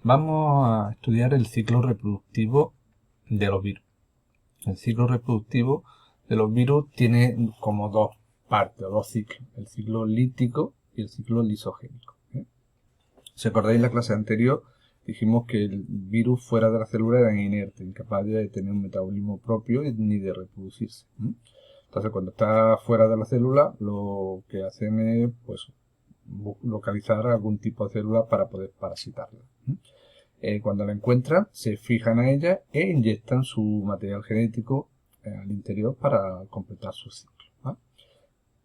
Vamos a estudiar el ciclo reproductivo de los virus. El ciclo reproductivo de los virus tiene como dos partes, o dos ciclos. El ciclo lítico y el ciclo lisogénico. Si acordáis en la clase anterior, dijimos que el virus fuera de la célula era inerte, incapaz de tener un metabolismo propio ni de reproducirse. Entonces, cuando está fuera de la célula, lo que hacen es pues, localizar algún tipo de célula para poder parasitarla. Cuando la encuentran, se fijan a ella e inyectan su material genético al interior para completar su ciclo. ¿Vale?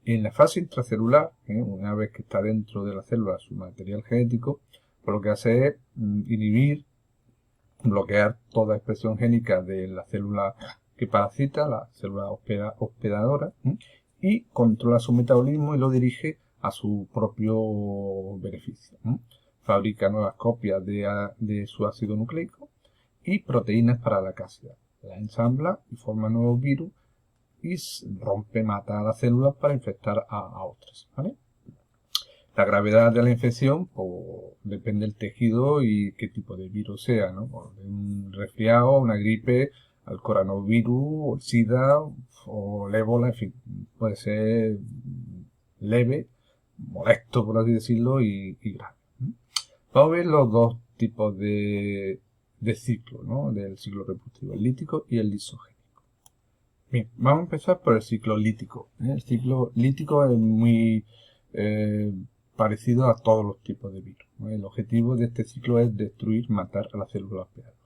En la fase intracelular, una vez que está dentro de la célula su material genético, pues lo que hace es inhibir, bloquear toda expresión génica de la célula que parasita, la célula hospedadora, y controla su metabolismo y lo dirige a su propio beneficio. Fabrica nuevas copias de su ácido nucleico y proteínas para la cápsida. La ensambla y forma nuevos virus y mata a las células para infectar a otras. ¿Vale? La gravedad de la infección depende del tejido y qué tipo de virus sea, ¿no? Un resfriado, una gripe, el coronavirus, o el SIDA, o el ébola, en fin, puede ser leve, molesto, por así decirlo, y grave. Vamos a ver los dos tipos de ciclo, ¿no? Del ciclo reproductivo, el lítico y el lisogénico. Bien, vamos a empezar por el ciclo lítico. El ciclo lítico es muy parecido a todos los tipos de virus. El objetivo de este ciclo es destruir, matar a la célula hospedadora.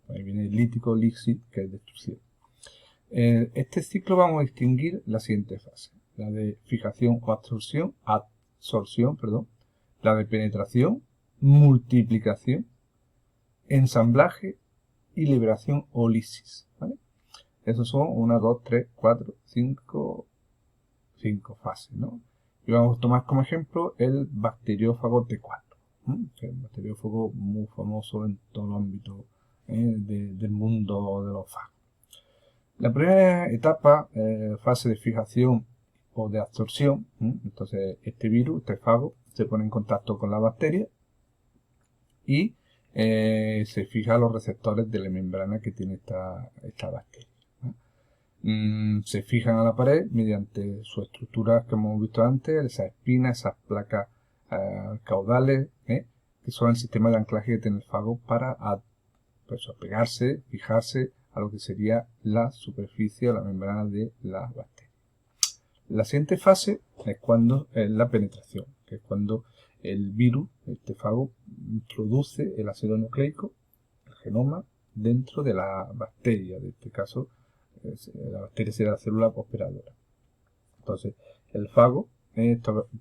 Ahí viene el lítico, lixi, que es destrucción. Este ciclo vamos a distinguir la siguiente fase: la de fijación o absorción, la de penetración, multiplicación, ensamblaje y liberación o lisis. ¿Vale? Esos son 1, 2, 3, 4, 5 fases, ¿no? Y vamos a tomar como ejemplo el bacteriófago T4, que es un bacteriófago muy famoso en todo el ámbito del mundo de los fagos. La primera etapa, fase de fijación o de absorción, entonces este virus, este fago, se pone en contacto con la bacteria y se fija a los receptores de la membrana que tiene esta bacteria. Se fijan a la pared mediante su estructura que hemos visto antes, esas espinas, esas placas caudales, que son el sistema de anclaje que tiene el fago para apegarse, fijarse a lo que sería la superficie o la membrana de la bacteria. La siguiente fase es cuando es la penetración, que es cuando el virus, este fago, introduce el ácido nucleico, el genoma, dentro de la bacteria, en este caso la bacteria será la célula hospedadora. Entonces, el fago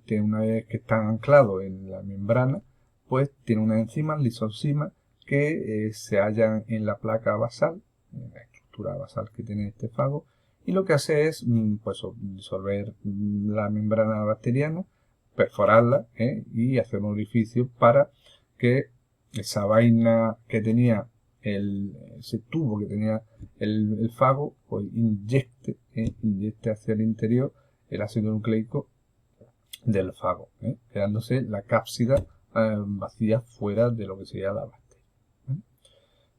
tiene, una vez que está anclado en la membrana, pues tiene una enzima, lisozima, que se hallan en la placa basal, en la estructura basal que tiene este fago, y lo que hace es pues, disolver la membrana bacteriana, perforarla y hacer un orificio para que esa vaina que tenía ese tubo que tenía el fago, pues inyecte hacia el interior el ácido nucleico del fago, quedándose la cápsida vacía fuera de lo que sería la bacteria.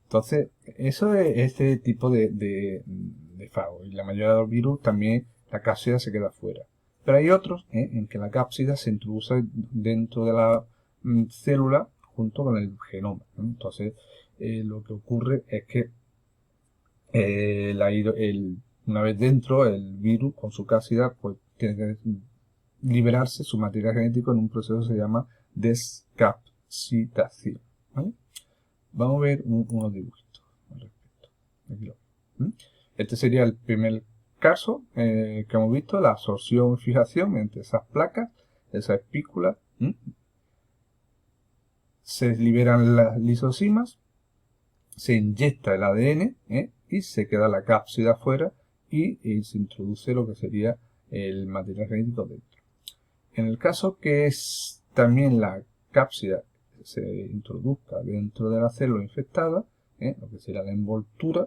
Entonces, eso es este tipo de fago. Y la mayoría de los virus también la cápsida se queda fuera. Pero hay otros en que la cápsida se introduce dentro de la célula junto con el genoma. Entonces, lo que ocurre es que una vez dentro, el virus con su cápsida pues tiene que liberarse su material genético en un proceso que se llama descapsidación. ¿Vale? Vamos a ver unos dibujitos al respecto. Aquí lo ven. Este sería el primer caso que hemos visto, la absorción y fijación entre esas placas, esas espículas. Se liberan las lisosimas, se inyecta el ADN y se queda la cápsida afuera y se introduce lo que sería el material genético dentro. En el caso que es también la cápsida se introduzca dentro de la célula infectada, lo que sería la envoltura,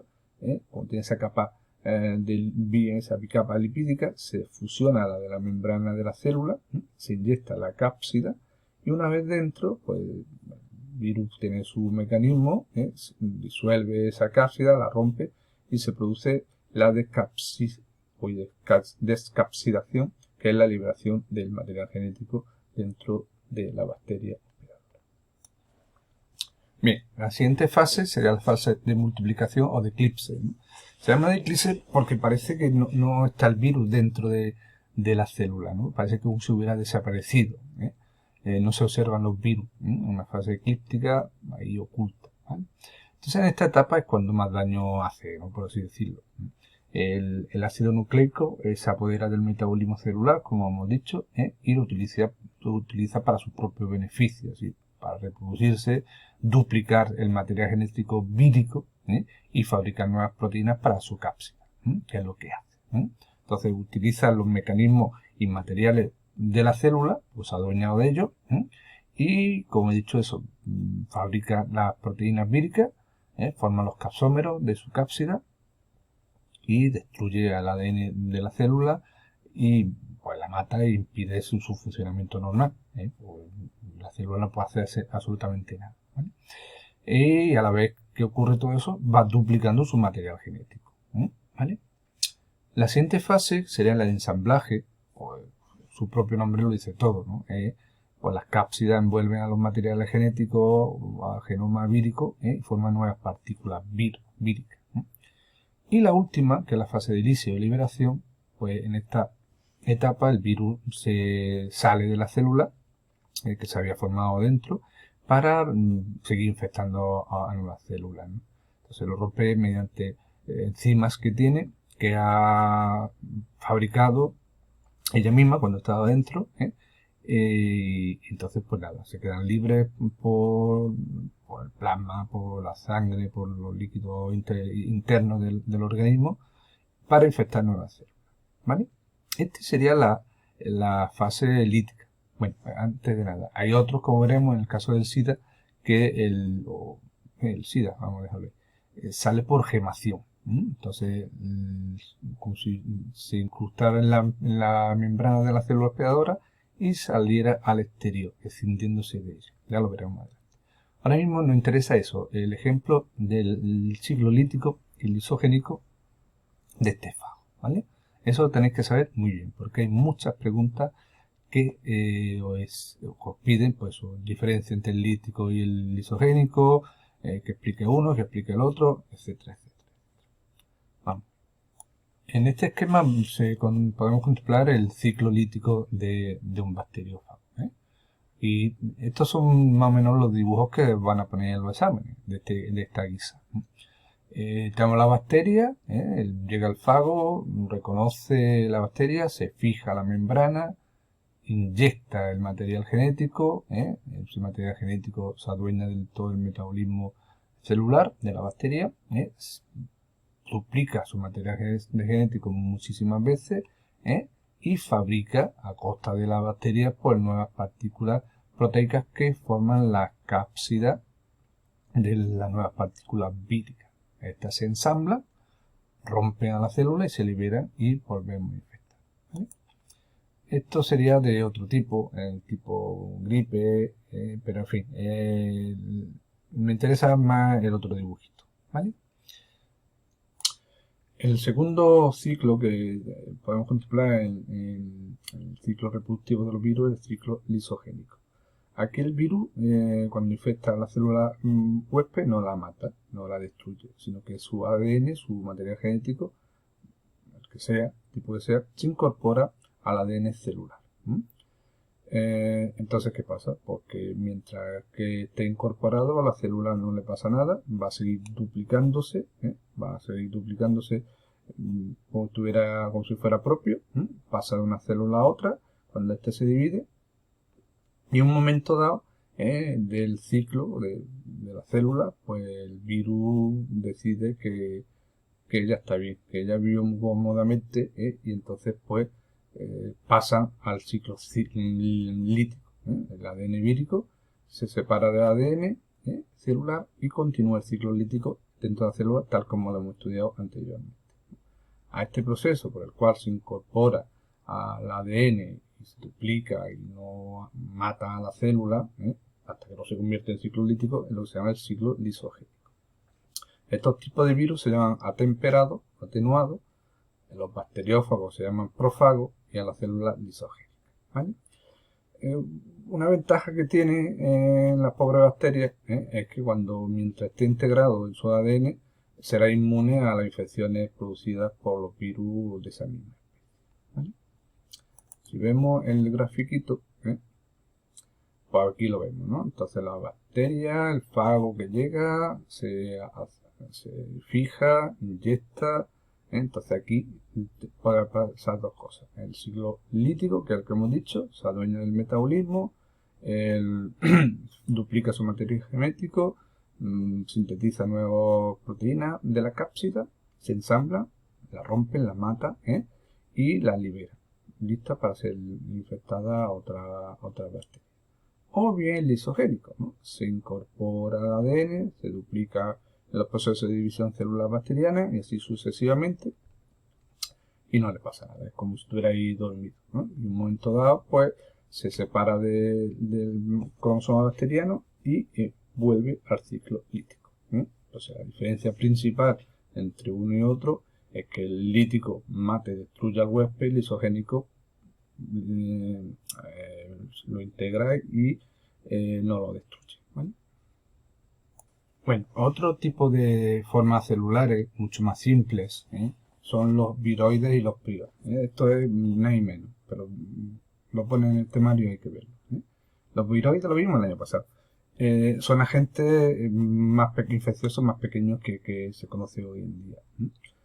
como tiene esa capa esa bicapa lipídica, se fusiona a la de la membrana de la célula, se inyecta la cápsida y una vez dentro, pues virus tiene su mecanismo, disuelve esa cápsida, la rompe y se produce la descapsidación, que es la liberación del material genético dentro de la bacteria hospedadora. Bien, la siguiente fase sería la fase de multiplicación o de eclipse, ¿no? Se llama de eclipse porque parece que no está el virus dentro de la célula, ¿no? Parece que como si hubiera desaparecido, no se observan los virus, una fase eclíptica ahí oculta, ¿vale? Entonces en esta etapa es cuando más daño hace, ¿no? Por así decirlo. El ácido nucleico se apodera del metabolismo celular, como hemos dicho, y lo utiliza para sus propios beneficios, ¿sí? Para reproducirse, duplicar el material genético vírico, y fabricar nuevas proteínas para su cápsida, que es lo que hace. Entonces utiliza los mecanismos inmateriales de la célula, pues adueñado de ellos, y como he dicho eso, fabrica las proteínas víricas, forma los capsómeros de su cápsida y destruye al ADN de la célula y pues la mata e impide su funcionamiento normal. Pues la célula no puede hacer absolutamente nada, ¿vale? Y a la vez que ocurre todo eso, va duplicando su material genético, ¿vale? La siguiente fase sería la de ensamblaje, pues su propio nombre lo dice todo, ¿no? Pues las cápsidas envuelven a los materiales genéticos, al genoma vírico, y forman nuevas partículas víricas. Y la última, que es la fase de inicio de liberación, pues en esta etapa el virus se sale de la célula que se había formado dentro para seguir infectando a nuevas células, ¿no? Entonces lo rompe mediante enzimas que tiene, que ha fabricado ella misma cuando estaba dentro, y entonces pues nada, se quedan libres por el plasma, por la sangre, por los líquidos internos del organismo para infectar nuevas células, ¿vale? Esta sería la fase lítica. Bueno, antes de nada, hay otros, como veremos en el caso del SIDA, que el SIDA, vamos a dejarlo, sale por gemación. Entonces, como si se incrustara en la membrana de la célula hospedadora y saliera al exterior, escindiéndose de ella. Ya lo veremos más adelante. Ahora mismo nos interesa eso, el ejemplo del ciclo lítico y lisogénico de este fago, ¿vale? Eso lo tenéis que saber muy bien, porque hay muchas preguntas que os piden, pues, diferencia entre el lítico y el lisogénico, que explique uno, que explique el otro, etcétera, etcétera. Vamos. En este esquema podemos contemplar el ciclo lítico de un bacteriófago, y estos son más o menos los dibujos que van a poner en los exámenes de esta guisa. Tenemos la bacteria, llega el fago, reconoce la bacteria, se fija a la membrana, inyecta el material genético, ese material genético se adueña de todo el metabolismo celular de la bacteria, duplica su material genético muchísimas veces, y fabrica a costa de la bacteria pues nuevas partículas proteicas que forman la cápsida de las nuevas partículas víricas. Estas se ensamblan, rompen a la célula y se liberan y volvemos a infectar, ¿vale? Esto sería de otro tipo, tipo gripe, pero en fin, me interesa más el otro dibujito, ¿vale? El segundo ciclo que podemos contemplar en el ciclo reproductivo de los virus es el ciclo lisogénico. Aquí el virus, cuando infecta a la célula huésped, no la mata, no la destruye, sino que su ADN, su material genético, el que sea, tipo que sea, se incorpora al ADN celular. Entonces, ¿qué pasa? Porque mientras que esté incorporado a la célula no le pasa nada, va a seguir duplicándose, como si fuera propio, pasa de una célula a otra, cuando éste se divide, y en un momento dado del ciclo de la célula, pues el virus decide que ya está bien, que ya vivió cómodamente, y entonces pues pasan al ciclo lítico. El ADN vírico se separa del ADN celular y continúa el ciclo lítico dentro de la célula tal como lo hemos estudiado anteriormente. A este proceso por el cual se incorpora al ADN y se duplica y no mata a la célula, hasta que no se convierte en ciclo lítico, en lo que se llama el ciclo lisogénico. Estos tipos de virus se llaman atemperados, atenuados, los bacteriófagos se llaman prófagos y a las células lisogénicas, ¿vale? Una ventaja que tiene en las pobres bacterias es que mientras esté integrado en su ADN, será inmune a las infecciones producidas por los virus de esa misma especie, ¿vale? Si vemos el grafiquito, pues aquí lo vemos, ¿no? Entonces la bacteria, el fago que llega, se fija, inyecta. Entonces aquí puede pasar dos cosas. El ciclo lítico, que es el que hemos dicho, se adueña del metabolismo, duplica su material genético, sintetiza nuevas proteínas de la cápsida, se ensambla, la rompe, la mata y la libera, lista para ser infectada a otra bacteria. O bien lisogénico, ¿no? Se incorpora al ADN, se duplica en los procesos de división celular bacteriana y así sucesivamente, y no le pasa nada, es como si estuviera ahí dormido, ¿no? Y en un momento dado, pues, se separa del cromosoma bacteriano y vuelve al ciclo lítico. Entonces, la diferencia principal entre uno y otro es que el lítico mata y destruye al huésped, el lisogénico lo integra y no lo destruye, ¿vale? Bueno, otro tipo de formas celulares mucho más simples son los viroides y los priones. Esto es nada y menos, pero lo ponen en el temario y hay que verlo. Los viroides lo vimos el año pasado. Son agentes infecciosos más pequeños que se conoce hoy en día.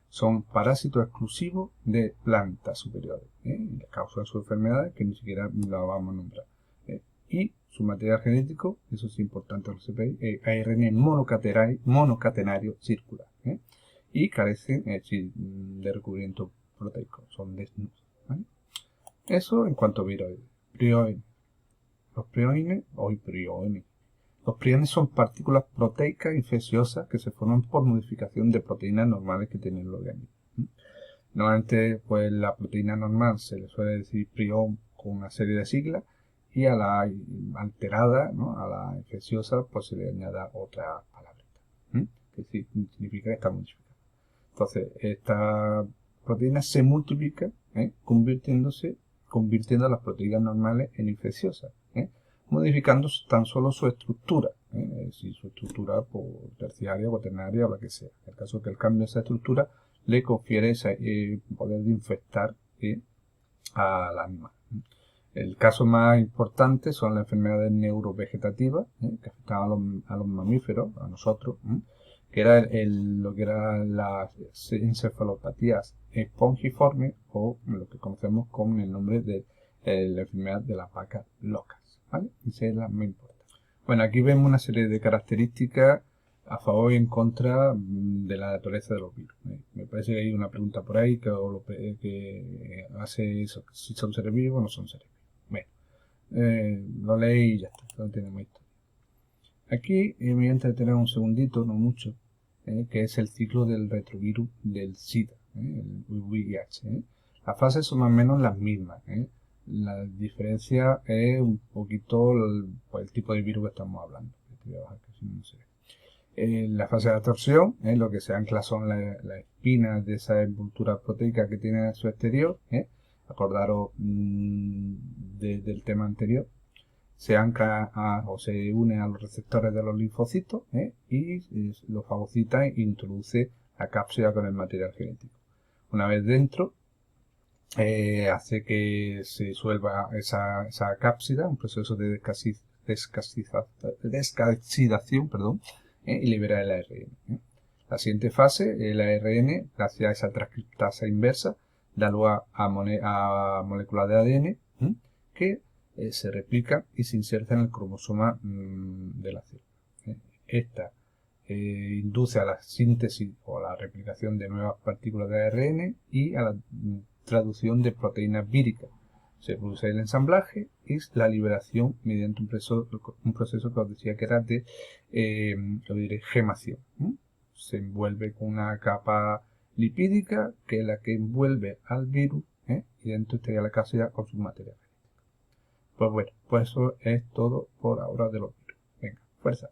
Son parásitos exclusivos de plantas superiores y causan sus enfermedades que ni siquiera la vamos a nombrar. Y su material genético, eso es importante lo sepáis, ARN monocatenario circular. Y carecen de recubrimiento proteico, son desnudos, ¿vale? Eso en cuanto a viroides. Priones. Los priones son partículas proteicas infecciosas que se forman por modificación de proteínas normales que tiene el organismo. Normalmente, pues la proteína normal se le suele decir prión con una serie de siglas, y a la alterada, ¿no? A la infecciosa, pues se le añada otra palabrita, que significa que está modificada. Entonces, esta proteína se multiplica, convirtiendo las proteínas normales en infecciosas, modificando tan solo su estructura, es decir, su estructura terciaria, cuaternaria o la que sea. En el caso que el cambio de esa estructura le confiere ese poder de infectar al animal. El caso más importante son las enfermedades neurovegetativas, que afectaban a los mamíferos, a nosotros, que era lo que eran las encefalopatías espongiformes, o lo que conocemos con el nombre de la enfermedad de las vacas locas, ¿vale? Esa es la más importante. Bueno, aquí vemos una serie de características a favor y en contra de la naturaleza de los virus. Me parece que hay una pregunta por ahí que hace eso, si son seres vivos o no son seres vivos. Bueno, lo leí y ya está, no tenemos historia. Aquí me voy a entretener un segundito, no mucho, que es el ciclo del retrovirus del SIDA, el VIH. Las fases son más o menos las mismas. La diferencia es un poquito el tipo de virus que estamos hablando. La fase de absorción, lo que se ancla son las espinas de esa envoltura proteica que tiene en su exterior. Acordaros del tema anterior. Se ancla o se une a los receptores de los linfocitos y los fagocita e introduce la cápsula con el material genético. Una vez dentro, hace que se disuelva esa cápsida, un proceso de descapsidación, y libera el ARN. La siguiente fase, el ARN, gracias a esa transcriptasa inversa, da lugar a moléculas de ADN que se replican y se insertan en el cromosoma de la célula. Esta induce a la síntesis o a la replicación de nuevas partículas de ARN y a la traducción de proteínas víricas. Se produce el ensamblaje y la liberación mediante un proceso que os decía que era de gemación. Se envuelve con una capa lipídica que es la que envuelve al virus y dentro estaría la cápsida con su material. Pues bueno, pues eso es todo por ahora de los virus. Fuerza.